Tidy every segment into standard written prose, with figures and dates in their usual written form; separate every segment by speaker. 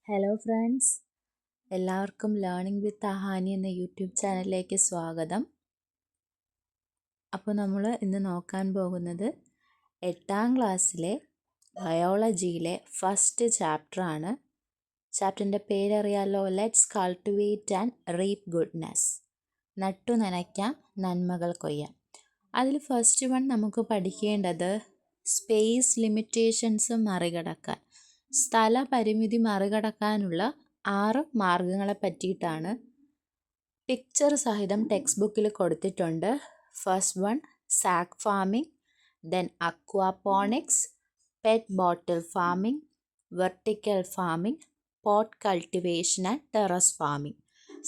Speaker 1: Hello friends, എല്ലാവർക്കും learning വിത്ത് അഹാനി എന്ന YouTube ചാനലിലേക്ക് സ്വാഗതം. അപ്പോൾ നമ്മൾ ഇന്ന് നോക്കാൻ പോകുന്നത് 8ാം ക്ലാസ്സിലെ ബയോളജിയിലെ ഫസ്റ്റ് ചാപ്റ്ററാണ്. ചാപ്റ്ററിൻ്റെ പേരറിയാലോ, let's cultivate and reap goodness. നട്ടു നനയ്ക്കാം, നന്മകൾ കൊയ്യാം. അതിൽ ഫസ്റ്റ് വൺ നമുക്ക് പഠിക്കേണ്ടത് സ്പേസ് ലിമിറ്റേഷൻസ് മറികടക്കാൻ, സ്ഥലപരിമിതി മറികടക്കാനുള്ള 6 മാർഗങ്ങളെ പറ്റിയിട്ടാണ്. പിക്ചർ സഹിതം ടെക്സ്റ്റ് ബുക്കിൽ കൊടുത്തിട്ടുണ്ട്. First one sack farming, then aquaponics, pet bottle farming, vertical farming, pot cultivation and terrace farming.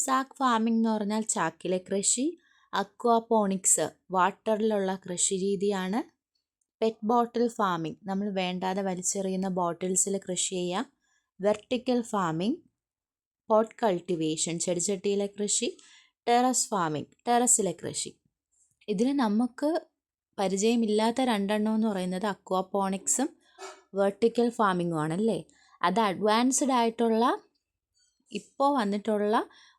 Speaker 1: Sack farming എന്ന് പറഞ്ഞാൽ ചാക്കിലെ കൃഷി. അക്വാപോണിക്സ് വാട്ടറിലുള്ള കൃഷി രീതിയാണ്. പെറ്റ് ബോട്ടിൽ ഫാമിംഗ് നമ്മൾ വേണ്ടാതെ വലിച്ചെറിയുന്ന ബോട്ടിൽസിൽ കൃഷി ചെയ്യാം. വെർട്ടിക്കൽ ഫാമിംഗ്, പോട്ട് കൾട്ടിവേഷൻ ചെടിച്ചട്ടിയിലെ കൃഷി. ടെറസ് ഫാമിംഗ് ടെറസിലെ കൃഷി. ഇതിൽ നമുക്ക് പരിചയമില്ലാത്ത 2 എന്ന് പറയുന്നത് അക്വാപോണിക്സും വെർട്ടിക്കൽ ഫാമിങ്ങും ആണല്ലേ. അത് അഡ്വാൻസ്ഡ് ആയിട്ടുള്ള ഇപ്പോൾ വന്നിട്ടുള്ള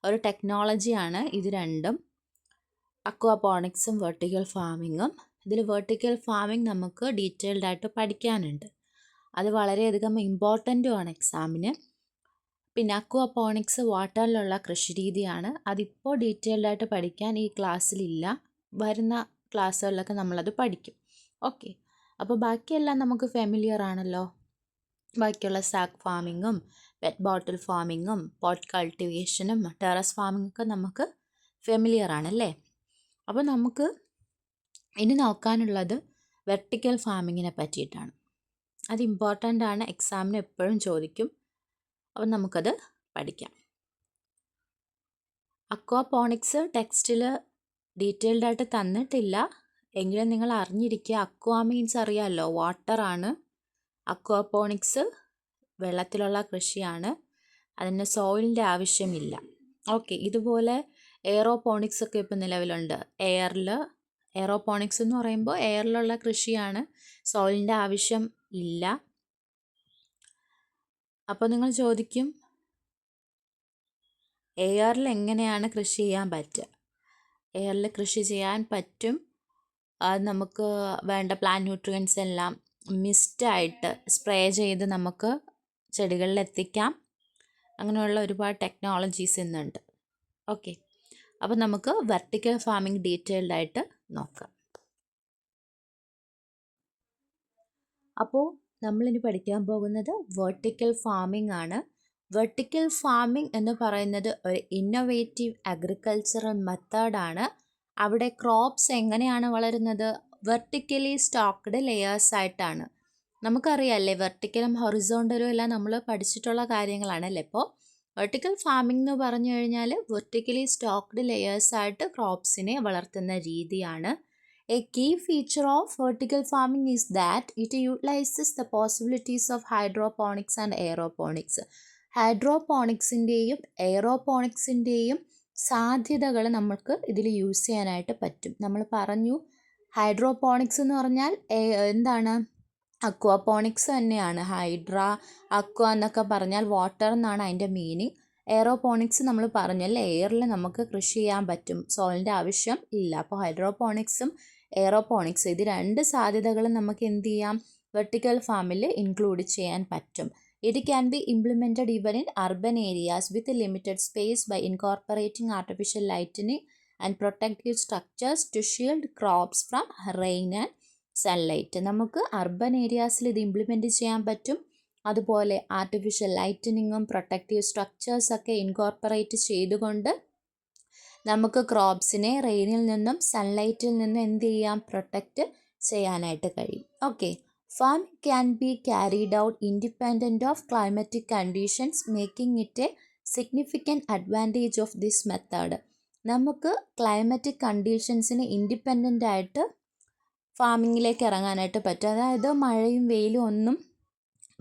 Speaker 1: ഒരു ടെക്നോളജിയാണ് ഇത് രണ്ടും, അക്വാപോണിക്സും വെർട്ടിക്കൽ ഫാമിങ്ങും. ഇതിൽ വെർട്ടിക്കൽ ഫാമിംഗ് നമുക്ക് ഡീറ്റെയിൽഡ് ആയിട്ട് പഠിക്കാനുണ്ട്. അത് വളരെയധികം ഇമ്പോർട്ടൻറ്റുമാണ് എക്സാമിന്. പിന്നെ അക്വാപോണിക്സ് വാട്ടറിലുള്ള കൃഷി രീതിയാണ്. അതിപ്പോൾ ഡീറ്റെയിൽഡ് ആയിട്ട് പഠിക്കാൻ ഈ ക്ലാസ്സിലില്ല. വരുന്ന ക്ലാസ്സുകളിലൊക്കെ നമ്മളത് പഠിക്കും. ഓക്കെ, അപ്പോൾ ബാക്കിയെല്ലാം നമുക്ക് ഫെമിലിയർ ആണല്ലോ. ബാക്കിയുള്ള സാക്ക് ഫാമിങ്ങും പെറ്റ് ബോട്ടിൽ ഫാമിങ്ങും പോട്ട് കൾട്ടിവേഷനും ടെറസ് ഫാമിങ്ങും ഒക്കെ നമുക്ക് ഫെമിലിയർ ആണല്ലേ. അപ്പോൾ നമുക്ക് ഇനി നോക്കാനുള്ളത് വെർട്ടിക്കൽ ഫാമിങ്ങിനെ പറ്റിയിട്ടാണ്. അത് ഇമ്പോർട്ടൻ്റ് ആണ്, എക്സാമിന് എപ്പോഴും ചോദിക്കും. അപ്പം നമുക്കത് പഠിക്കാം. അക്വാപോണിക്സ് ടെക്സ്റ്റിൽ ഡീറ്റെയിൽഡ് ആയിട്ട് തന്നിട്ടില്ല, എങ്കിലും നിങ്ങൾ അറിഞ്ഞിരിക്കുക. അക്വാ മീൻസ് അറിയാമല്ലോ, വാട്ടറാണ്. അക്വാപോണിക്സ് വെള്ളത്തിലുള്ള കൃഷിയാണ്, അതിന് സോയിലിൻ്റെ ആവശ്യമില്ല. ഓക്കെ, ഇതുപോലെ എയറോപോണിക്സ് ഒക്കെ ഇപ്പോൾ നിലവിലുണ്ട്. എയറോപോണിക്സ് എന്ന് പറയുമ്പോൾ എയറിലുള്ള കൃഷിയാണ്, സോയിലിൻ്റെ ആവശ്യം ഇല്ല. അപ്പോൾ നിങ്ങൾ ചോദിക്കും, എയറിൽ എങ്ങനെയാണ് കൃഷി ചെയ്യാൻ പറ്റുക? എയറിൽ കൃഷി ചെയ്യാൻ പറ്റും. അത് നമുക്ക് വേണ്ട പ്ലാന്റ് ന്യൂട്രിയൻസ് എല്ലാം മിസ്റ്റായിട്ട് സ്പ്രേ ചെയ്ത് നമുക്ക് ചെടികളിൽ എത്തിക്കാം. അങ്ങനെയുള്ള ഒരുപാട് ടെക്നോളജീസ് ഇന്നുണ്ട്. ഓക്കെ, അപ്പോൾ നമുക്ക് വെർട്ടിക്കൽ ഫാമിംഗ് ഡീറ്റെയിൽഡ് ആയിട്ട് നോക്കാം. അപ്പോൾ നമ്മളിനി പഠിക്കാൻ പോകുന്നത് വെർട്ടിക്കൽ ഫാമിംഗ് ആണ്. വെർട്ടിക്കൽ ഫാമിംഗ് എന്ന് പറയുന്നത് ഒരു ഇന്നോവേറ്റീവ് അഗ്രികൾച്ചറൽ മെത്തേഡാണ്. അവിടെ ക്രോപ്സ് എങ്ങനെയാണ് വളരുന്നത്? വെർട്ടിക്കലി സ്റ്റോക്ക്ഡ് ലെയേഴ്സ് ആയിട്ടാണ്. നമുക്കറിയാമല്ലേ, വെർട്ടിക്കലും ഹൊറിസോണ്ടലും എല്ലാം നമ്മൾ പഠിച്ചിട്ടുള്ള കാര്യങ്ങളാണല്ലേ. ഇപ്പോൾ വെർട്ടിക്കൽ ഫാമിംഗ് എന്ന് പറഞ്ഞു കഴിഞ്ഞാൽ വെർട്ടിക്കലി സ്റ്റോക്ക്ഡ് ലെയേഴ്സ് ആയിട്ട് ക്രോപ്സിനെ വളർത്തുന്ന രീതിയാണ്. A key feature of vertical farming is that it utilizes the possibilities of hydroponics and aeroponics. ഹൈഡ്രോപോണിക്സിൻ്റെയും എയറോപോണിക്സിൻ്റെയും സാധ്യതകൾ നമുക്ക് ഇതിൽ യൂസ് ചെയ്യാനായിട്ട് പറ്റും. നമ്മൾ പറഞ്ഞു, ഹൈഡ്രോപോണിക്സ് എന്ന് പറഞ്ഞാൽ എന്താണ്? അക്വാപോണിക്സ് തന്നെയാണ്. അക്വ എന്നൊക്കെ പറഞ്ഞാൽ വാട്ടർ എന്നാണ് അതിൻ്റെ മീനിങ്. എയറോപോണിക്സ് നമ്മൾ പറഞ്ഞല്ലേ, എയറിൽ നമുക്ക് കൃഷി ചെയ്യാൻ പറ്റും, സോയിലിൻ്റെ ആവശ്യം ഇല്ല. അപ്പോൾ ഹൈഡ്രോപോണിക്സും എയറോപോണിക്സ്, ഇത് 2 സാധ്യതകളും നമുക്ക് എന്ത് ചെയ്യാം? വെർട്ടിക്കൽ ഫാമിൽ ഇൻക്ലൂഡ് ചെയ്യാൻ പറ്റും. It can be implemented even in urban areas with limited space by incorporating artificial lightening and protective structures to shield crops from rain and sunlight. നമുക്ക് അർബൻ ഏരിയാസിൽ ഇത് ഇംപ്ലിമെൻറ്റ് ചെയ്യാൻ പറ്റും. അതുപോലെ ആർട്ടിഫിഷ്യൽ ലൈറ്റനിങ്ങും പ്രൊട്ടക്റ്റീവ് സ്ട്രക്ചേഴ്സൊക്കെ ഇൻകോർപ്പറേറ്റ് ചെയ്തുകൊണ്ട് നമുക്ക് ക്രോപ്സിനെ റെയിനിൽ നിന്നും സൺലൈറ്റിൽ നിന്നും എന്ത് ചെയ്യാം? പ്രൊട്ടക്റ്റ് ചെയ്യാനായിട്ട് കഴിയും. Okay, farming can be carried out independent of climatic conditions, making it A significant advantage of this method. നമുക്ക് ക്ലൈമറ്റിക് കണ്ടീഷൻസിന് ഇൻഡിപെൻഡൻ്റ് ആയിട്ട് ഫാമിങ്ങിലേക്ക് ഇറങ്ങാനായിട്ട് പറ്റും. അതായത് മഴയും വെയിലും ഒന്നും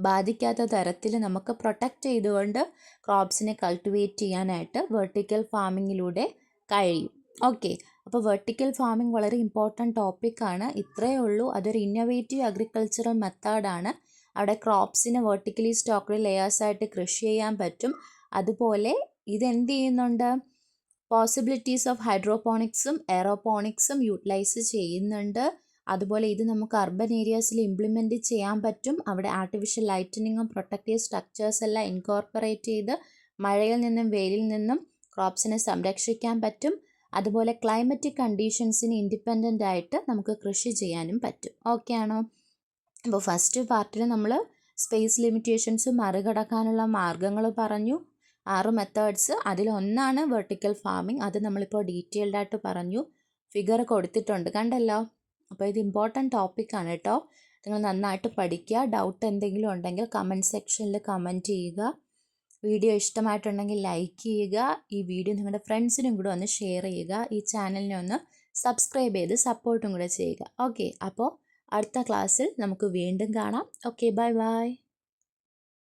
Speaker 1: ബാധിക്കാത്ത തരത്തിൽ നമുക്ക് പ്രൊട്ടക്റ്റ് ചെയ്തുകൊണ്ട് ക്രോപ്സിനെ കൾട്ടിവേറ്റ് ചെയ്യാനായിട്ട് വെർട്ടിക്കൽ ഫാമിങ്ങിലൂടെ കഴിയും. ഓക്കെ, അപ്പോൾ വെർട്ടിക്കൽ ഫാമിംഗ് വളരെ ഇമ്പോർട്ടൻറ്റ് ടോപ്പിക്കാണ്. ഇത്രയേ ഉള്ളൂ. അതൊരു ഇന്നോവേറ്റീവ് അഗ്രികൾച്ചറൽ മെത്തേഡാണ്. അവിടെ ക്രോപ്സിനെ വെർട്ടിക്കലി സ്റ്റോക്ക്ഡ് ലെയേഴ്സായിട്ട് കൃഷി ചെയ്യാൻ പറ്റും. അതുപോലെ ഇതെന്ത് ചെയ്യുന്നുണ്ട്, പോസിബിലിറ്റീസ് ഓഫ് ഹൈഡ്രോപോണിക്സും എയറോപോണിക്സും യൂട്ടിലൈസ് ചെയ്യുന്നുണ്ട്. അതുപോലെ ഇത് നമുക്ക് അർബൻ ഏരിയാസിൽ ഇംപ്ലിമെൻറ്റ് ചെയ്യാൻ പറ്റും. അവിടെ ആർട്ടിഫിഷ്യൽ ലൈറ്റനിങ്ങും പ്രൊട്ടക്റ്റീവ് സ്ട്രക്ചേഴ്സ് എല്ലാം ഇൻകോർപ്പറേറ്റ് ചെയ്ത് മഴയിൽ നിന്നും വെയിലിൽ നിന്നും ക്രോപ്സിനെ സംരക്ഷിക്കാൻ പറ്റും. അതുപോലെ ക്ലൈമറ്റിക് കണ്ടീഷൻസിന് ഇൻഡിപെൻഡൻ്റ് ആയിട്ട് നമുക്ക് കൃഷി ചെയ്യാനും പറ്റും. ഓക്കെ ആണോ? അപ്പോൾ ഫസ്റ്റ് പാർട്ടിൽ നമ്മൾ സ്പേസ് ലിമിറ്റേഷൻസ് മറികടക്കാനുള്ള മാർഗ്ഗങ്ങൾ പറഞ്ഞു, 6 മെത്തേഡ്സ്. അതിലൊന്നാണ് വെർട്ടിക്കൽ ഫാമിംഗ്. അത് നമ്മളിപ്പോൾ ഡീറ്റെയിൽഡ് ആയിട്ട് പറഞ്ഞു, ഫിഗർ കൊടുത്തിട്ടുണ്ട്, കണ്ടല്ലോ. അപ്പോൾ ഇത് ഇമ്പോർട്ടൻറ്റ് ടോപ്പിക്കാണ് കേട്ടോ. നിങ്ങൾ നന്നായിട്ട് പഠിക്കുക. ഡൗട്ട് എന്തെങ്കിലും ഉണ്ടെങ്കിൽ കമൻറ്റ് സെക്ഷനിൽ കമൻറ്റ് ചെയ്യുക. വീഡിയോ ഇഷ്ടമായിട്ടുണ്ടെങ്കിൽ ലൈക്ക് ചെയ്യുക. ഈ വീഡിയോ നിങ്ങളുടെ ഫ്രണ്ട്സിനും കൂടെ ഒന്ന് ഷെയർ ചെയ്യുക. ഈ ചാനലിനെ ഒന്ന് സബ്സ്ക്രൈബ് ചെയ്ത് സപ്പോർട്ടും കൂടെ ചെയ്യുക. ഓക്കെ, അപ്പോൾ അടുത്ത ക്ലാസ്സിൽ നമുക്ക് വീണ്ടും കാണാം. Okay, bye bye.